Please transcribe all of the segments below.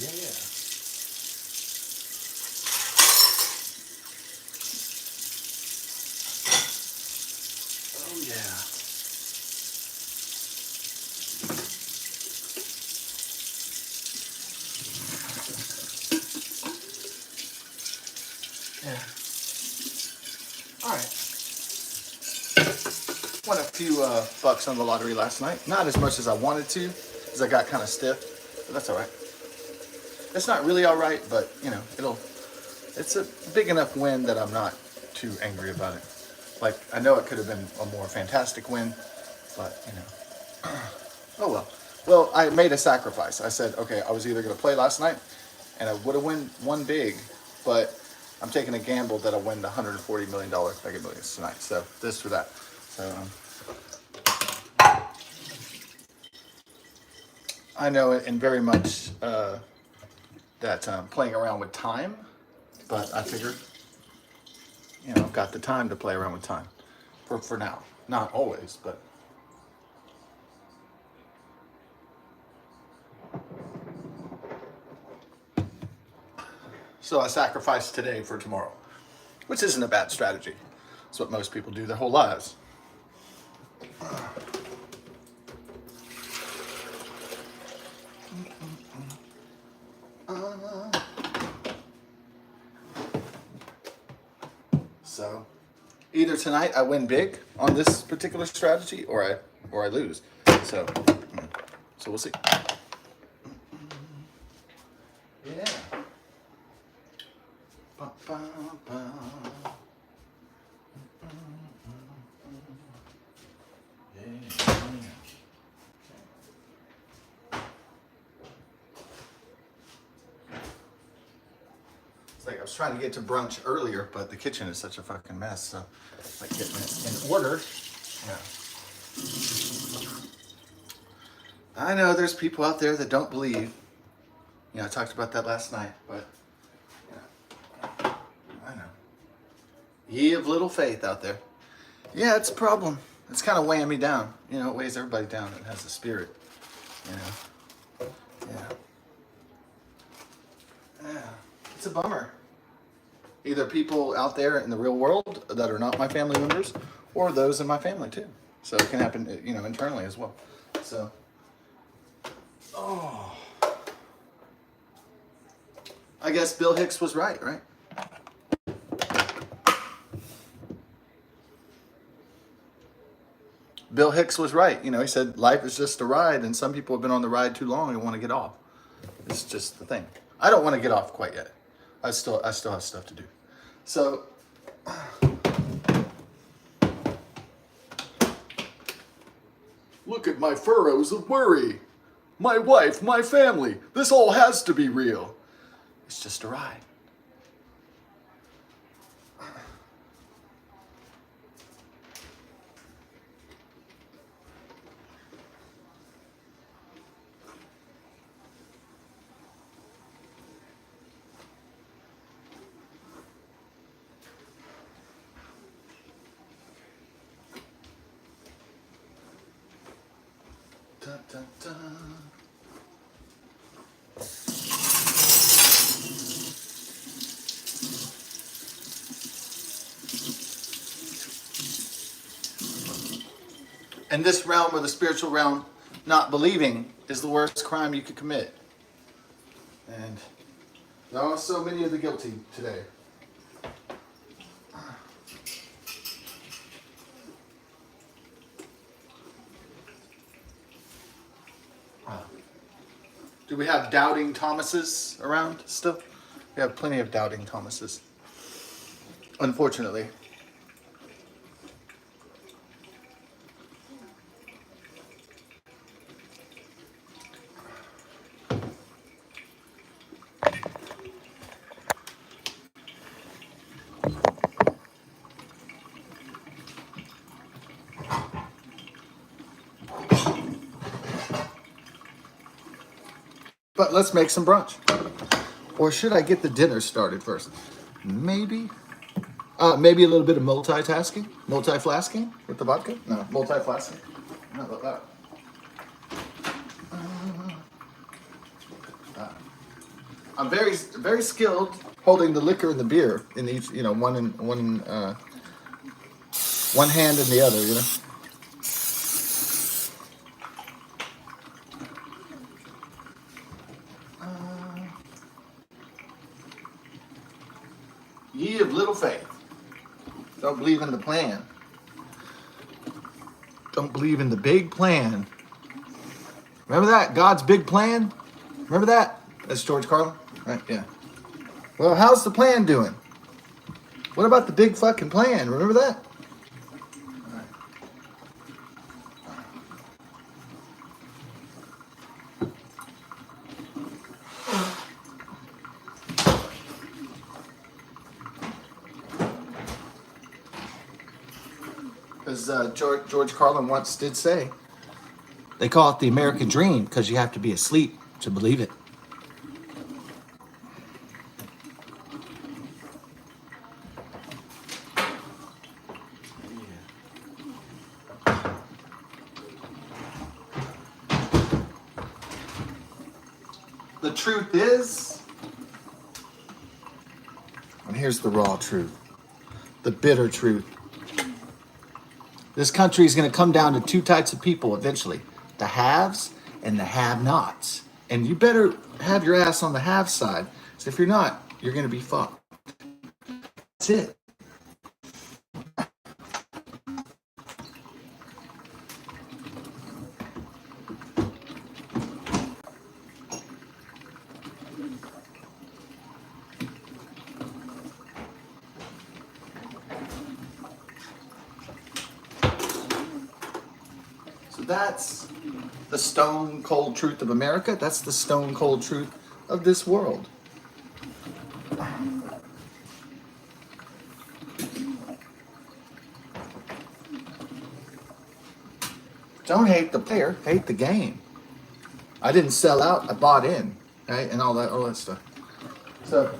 Yeah. Oh yeah. Yeah. All right. Won a few bucks on the lottery last night. Not as much as I wanted to, because I got kind of stiff. But that's all right. It's not really all right, but you know, it's a big enough win that I'm not too angry about it. Like, I know it could have been a more fantastic win, but you know, oh well. Well, I made a sacrifice. I said, okay, I was either going to play last night, and I would have won big, but I'm taking a gamble that I win the $140 million Mega Millions tonight. So this or that. So I know in very much that playing around with time, but I figured, you know, I've got the time to play around with time for now. Not always, but so I sacrificed today for tomorrow, which isn't a bad strategy. It's what most people do their whole lives. So either tonight I win big on this particular strategy, or I lose. So so we'll see. Yeah. Ba, ba, ba. Yeah. It's like I was trying to get to brunch earlier, but the kitchen is such a fucking mess. So like getting it in order. Yeah. I know there's people out there that don't believe. You know, I talked about that last night, but you know, I know. Ye of little faith out there. Yeah, it's a problem. It's kind of weighing me down. You know, it weighs everybody down that has the spirit. You know. Yeah. Yeah. It's a bummer. Either people out there in the real world that are not my family members, or those in my family too. So it can happen, you know, internally as well. So, oh, I guess Bill Hicks was right, right? Bill Hicks was right. You know, he said life is just a ride, and some people have been on the ride too long and want to get off. It's just the thing. I don't want to get off quite yet. I still have stuff to do. So, look at my furrows of worry. My wife, my family. This all has to be real. It's just a ride. Dun, dun, dun. In this realm, or the spiritual realm, not believing is the worst crime you could commit. And there are so many of the guilty today. Do we have doubting Thomases around still? We have plenty of doubting Thomases, unfortunately. But let's make some brunch. Or should I get the dinner started first? Maybe. Maybe a little bit of multitasking, multi-flasking with the vodka. No, multi-flasking. How about that? I'm very, very skilled holding the liquor and the beer in each, one hand in the other, Ye of little faith. Don't believe in the plan. Don't believe in the big plan. Remember that? God's big plan? Remember that? That's George Carlin? Right? Yeah. Well, how's the plan doing? What about the big fucking plan? Remember that? As George Carlin once did say, they call it the American dream because you have to be asleep to believe it. The truth is, and here's the raw truth, the bitter truth. This country is going to come down to two types of people eventually, the haves and the have-nots. And you better have your ass on the have side, because if you're not, you're going to be fucked. That's it. That's the stone cold truth of America. That's the stone cold truth of this world. Don't hate the player, hate the game. I didn't sell out, I bought in, right? And all that stuff. So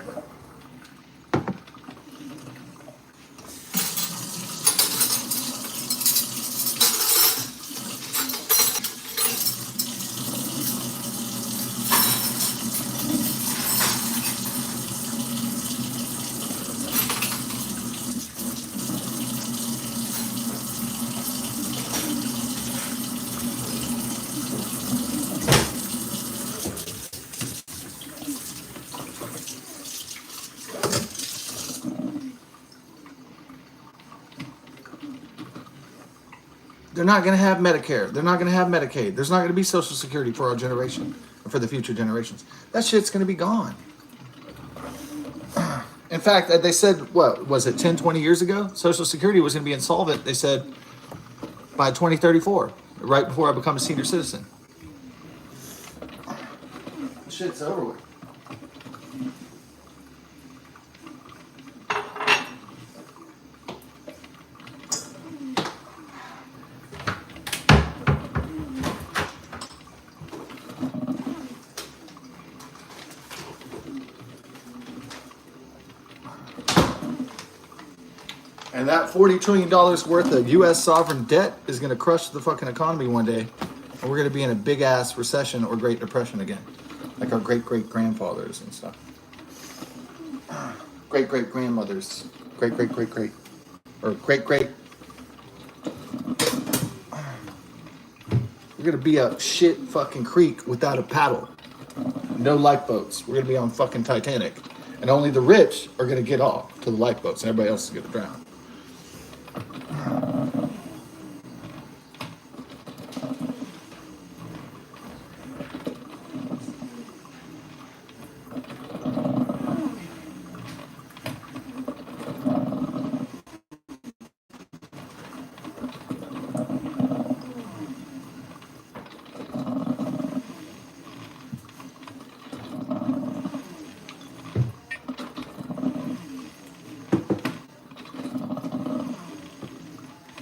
they're not going to have Medicare. They're not going to have Medicaid. There's not going to be Social Security for our generation or for the future generations. That shit's going to be gone. In fact, they said, what was it, 10, 20 years ago? Social Security was going to be insolvent, they said, by 2034, right before I become a senior citizen. The shit's over with. And that $40 trillion worth of U.S. sovereign debt is going to crush the fucking economy one day. And we're going to be in a big-ass recession or Great Depression again. Like our great-great-grandfathers and stuff. Great-great-grandmothers. Great-great-great-great. Or great-great. We're going to be a shit fucking creek without a paddle. No lifeboats. We're going to be on fucking Titanic. And only the rich are going to get off to the lifeboats. And everybody else is going to drown.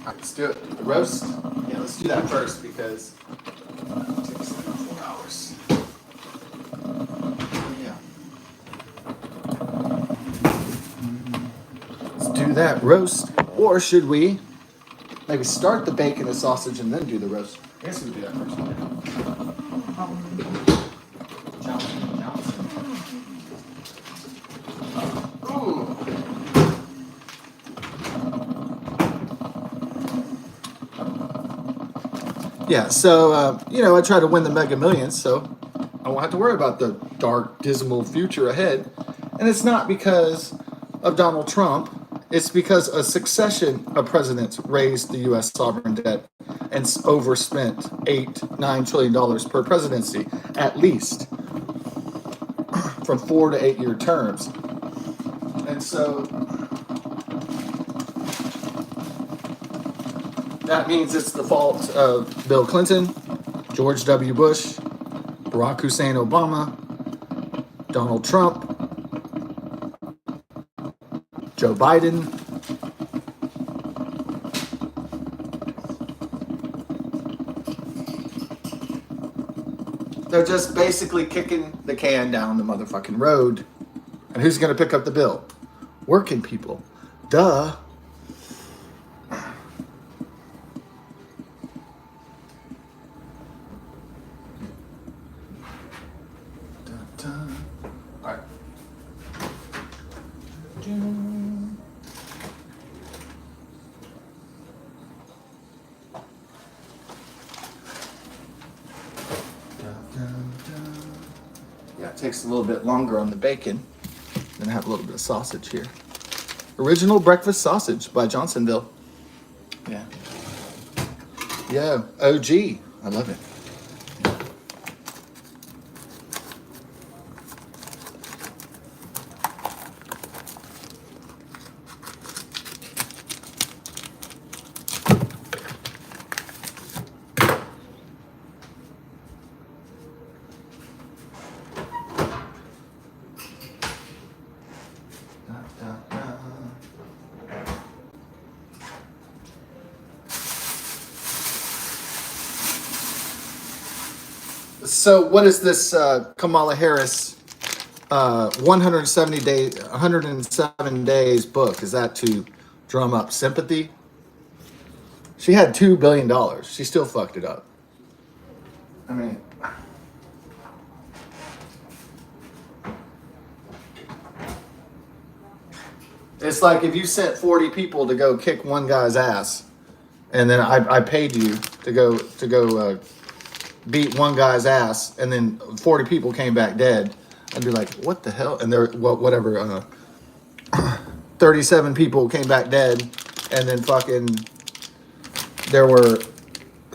Let's do it. The roast? Yeah, let's do that first because it takes 4 hours. Yeah. Let's do that roast. Or should we maybe start the bacon and sausage and then do the roast? I guess we do that first. Johnson. Yeah, so, I try to win the Mega Millions, so I won't have to worry about the dark, dismal future ahead. And it's not because of Donald Trump. It's because a succession of presidents raised the U.S. sovereign debt and overspent $8-9 trillion per presidency, at least, from 4 to 8 year terms. And so that means it's the fault of Bill Clinton, George W. Bush, Barack Hussein Obama, Donald Trump, Joe Biden. They're just basically kicking the can down the motherfucking road. And who's going to pick up the bill? Working people. Duh. All right. Yeah, it takes a little bit longer on the bacon. Then I have a little bit of sausage here. Original breakfast sausage by Johnsonville. Yeah. Yeah, OG. I love it. So what is this Kamala Harris 107 days book? Is that to drum up sympathy? She had $2 billion. She still fucked it up. I mean, it's like if you sent 40 people to go kick one guy's ass, and then I paid you to go beat one guy's ass, and then 40 people came back dead. I'd be like, what the hell? And there, whatever, 37 people came back dead, and then fucking there were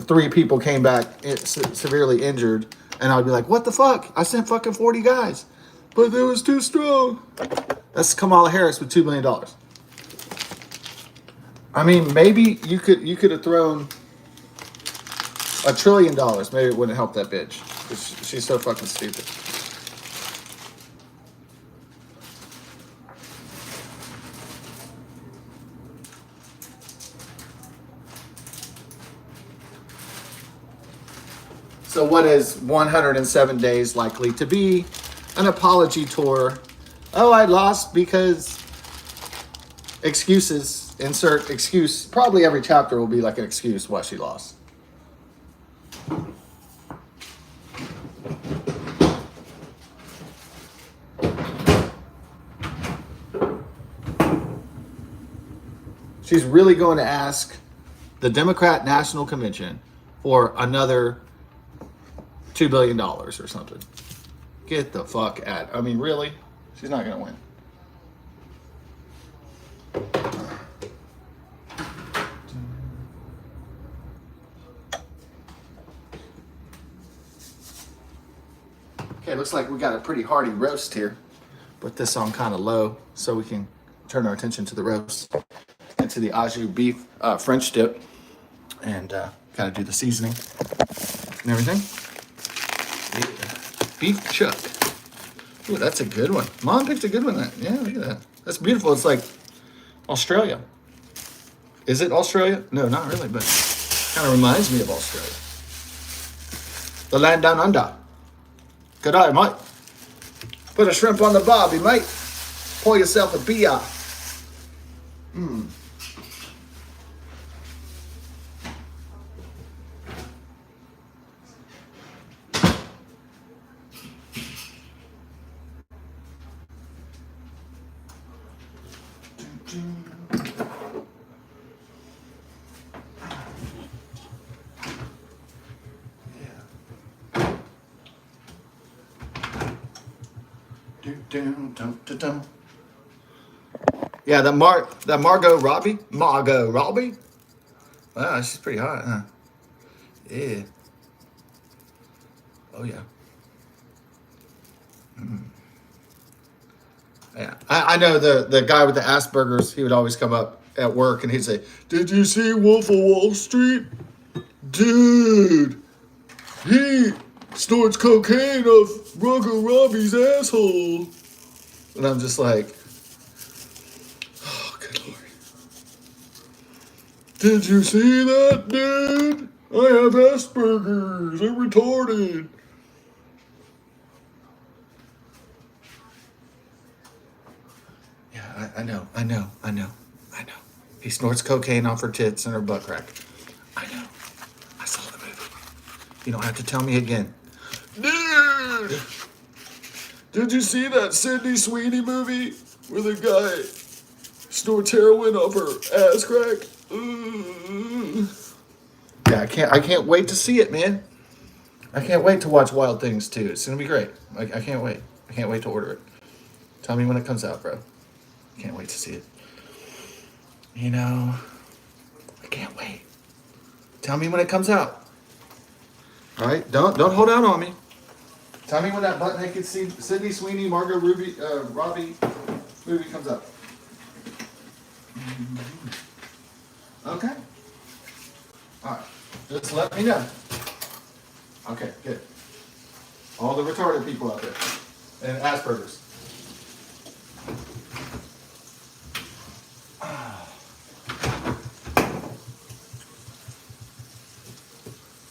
3 people came back severely injured, and I'd be like, what the fuck? I sent fucking 40 guys, but it was too strong. That's Kamala Harris with $2 billion. I mean, maybe you could have thrown $1 trillion. Maybe it wouldn't help that bitch. She's so fucking stupid. So what is 107 days likely to be? An apology tour. Oh, I lost because excuses. Insert excuse. Probably every chapter will be like an excuse why she lost. She's really going to ask the Democrat National Convention for another $2 billion or something. Get the fuck out. I mean, really? She's not going to win. Okay, looks like we got a pretty hearty roast here. Put this on kind of low so we can turn our attention to the roast and to the au jus beef French dip, and gotta do the seasoning and everything. Yeah. Beef chuck. Ooh, that's a good one. Mom picked a good one. Yeah, look at that. That's beautiful. It's like Australia. Is it Australia? No, not really, but kind of reminds me of Australia. The land down under. Good day, mate. Put a shrimp on the barbie, mate. Pour yourself a beer. Yeah, that Margot Robbie. Wow, she's pretty hot, huh? Yeah. Oh yeah. Yeah. I know the guy with the Asperger's. He would always come up at work and he'd say, "Did you see Wolf of Wall Street, dude? He snorts cocaine off Margot Robbie's asshole." And I'm just like, oh, good lord. Did you see that, dude? I have Asperger's. I'm retarded. Yeah, I know. He snorts cocaine off her tits and her butt crack. I know. I saw the movie. You don't have to tell me again. Dude! Did you see that Sydney Sweeney movie where the guy snorts heroin off her ass crack? Yeah, I can't wait to see it, man. I can't wait to watch Wild Things 2. It's gonna be great. I can't wait. I can't wait to order it. Tell me when it comes out, bro. Can't wait to see it. You know, I can't wait. Tell me when it comes out. All right, don't hold out on me. Tell me when that butt naked Sydney Sweeney Robbie movie comes out. Okay. All right. Just let me know. Okay, good. All the retarded people out there and Asperger's.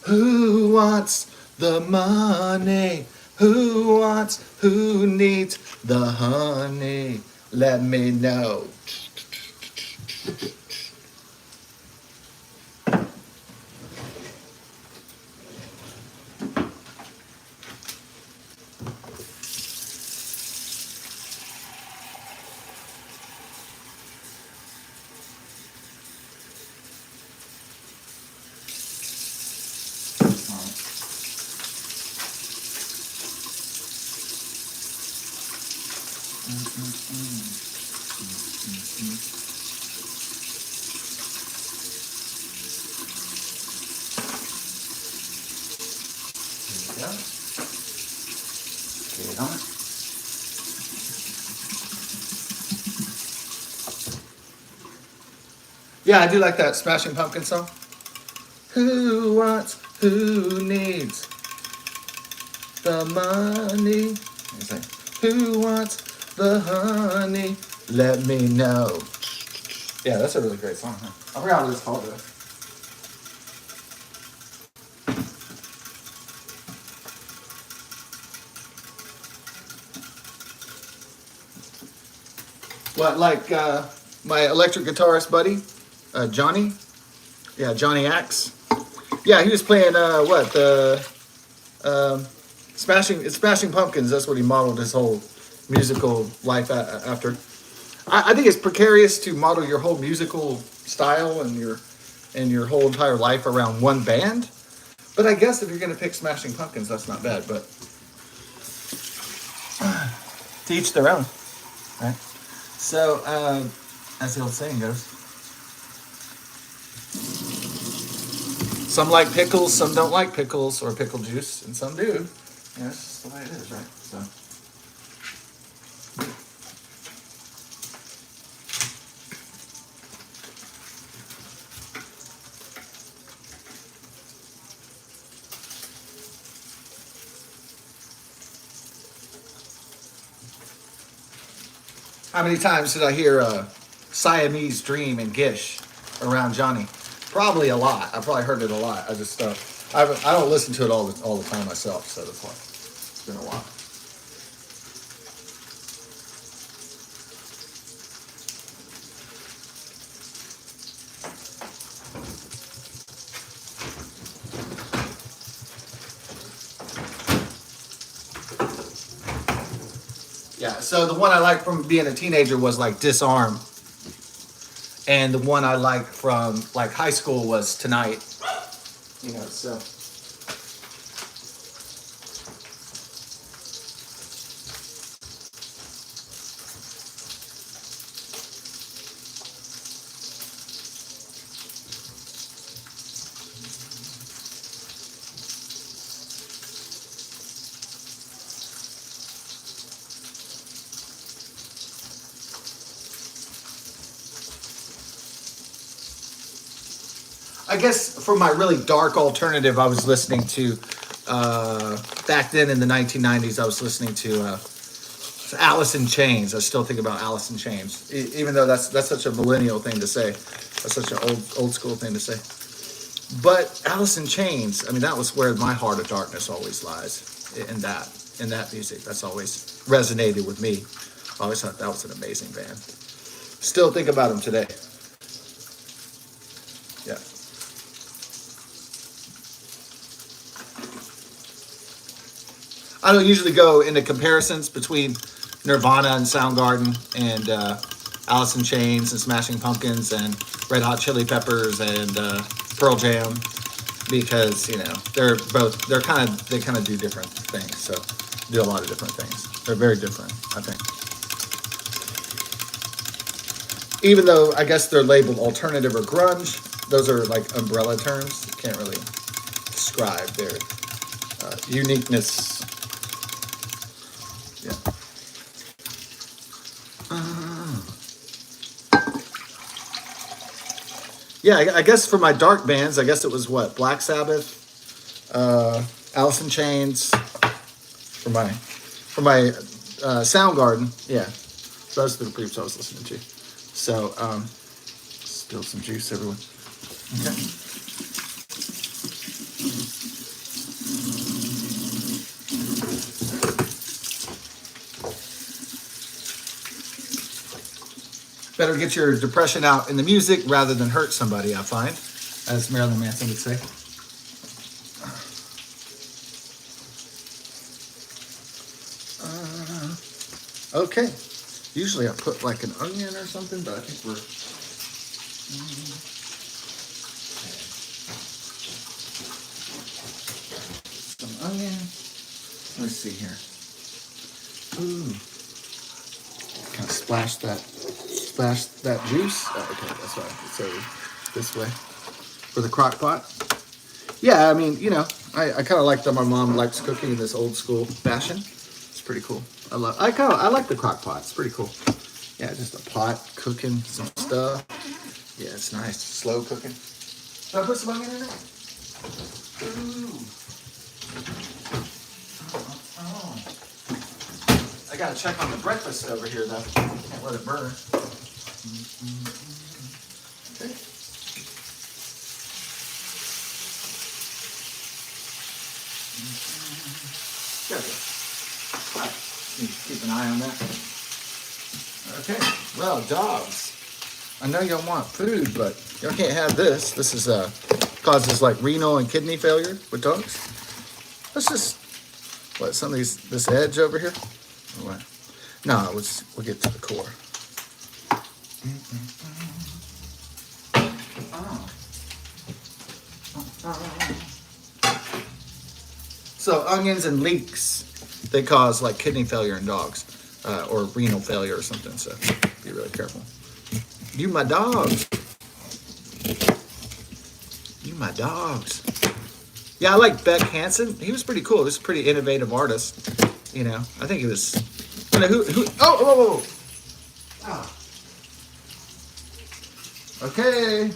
Who wants the money? Who needs the honey? Let me know. Get on it. Yeah, I do like that Smashing Pumpkins song. Who needs the money? It's like, who wants the honey? Let me know. Yeah, that's a really great song, huh? I forgot what it's called though. What, like my electric guitarist buddy, Johnny? Yeah, Johnny Axe. Yeah, he was playing the Smashing Pumpkins. That's what he modeled his whole musical life after. I think it's precarious to model your whole musical style and your whole entire life around one band. But I guess if you're gonna pick Smashing Pumpkins, that's not bad. But to each their own, right? So, as the old saying goes, some like pickles, some don't like pickles or pickle juice, and some do. Yeah, that's just the way it is, right? So. How many times did I hear Siamese Dream and Gish around Johnny? Probably a lot. I probably heard it a lot. I just I don't listen to it all the time myself, so that's why it's been a while. Yeah. So the one I liked from being a teenager was like Disarm, and the one I liked from like high school was Tonight. You know, so. I guess for my really dark alternative, I was listening to, back then in the 1990s, I was listening to Alice in Chains. I still think about Alice in Chains, even though that's such a millennial thing to say. That's such an old school thing to say. But Alice in Chains, I mean, that was where my heart of darkness always lies, in that music. That's always resonated with me. I always thought that was an amazing band. Still think about them today. Yeah. I don't usually go into comparisons between Nirvana and Soundgarden and Alice in Chains and Smashing Pumpkins and Red Hot Chili Peppers and Pearl Jam, because they kind of do different things. So do a lot of different things. They're very different, I think. Even though I guess they're labeled alternative or grunge, those are like umbrella terms. You can't really describe their uniqueness. Yeah. Yeah, I guess for my dark bands, I guess it was what? Black Sabbath, Alice in Chains, for my Soundgarden. Yeah, those are the groups I was listening to. So, spill some juice, everyone. Okay. Better get your depression out in the music rather than hurt somebody, I find, as Marilyn Manson would say. Okay. Usually I put like an onion or something, but I think we're... Some onion. Let's see here. Ooh. Kind of splash that juice. Oh, okay, that's why it's over this way. For the crock pot. Yeah, I mean, I kind of like that my mom likes cooking in this old school fashion. It's pretty cool. I like the crock pot. It's pretty cool. Yeah, just a pot cooking some stuff. Yeah, it's nice. Slow cooking. Should I put some onion in there? Ooh. I gotta check on the breakfast over here though. Can't let it burn. Okay. There we go. All right. Need to keep an eye on that. Okay. Well, dogs. I know y'all want food, but y'all can't have this. This is causes like renal and kidney failure with dogs. Let's just some of this edge over here. Or what? No, we'll get to the core. So onions and leeks, they cause like kidney failure in dogs, or renal failure or something. So be really careful. You my dogs. You my dogs. Yeah, I like Beck Hansen. He was pretty cool. He was a pretty innovative artist. I think he was. Who? Oh. Okay.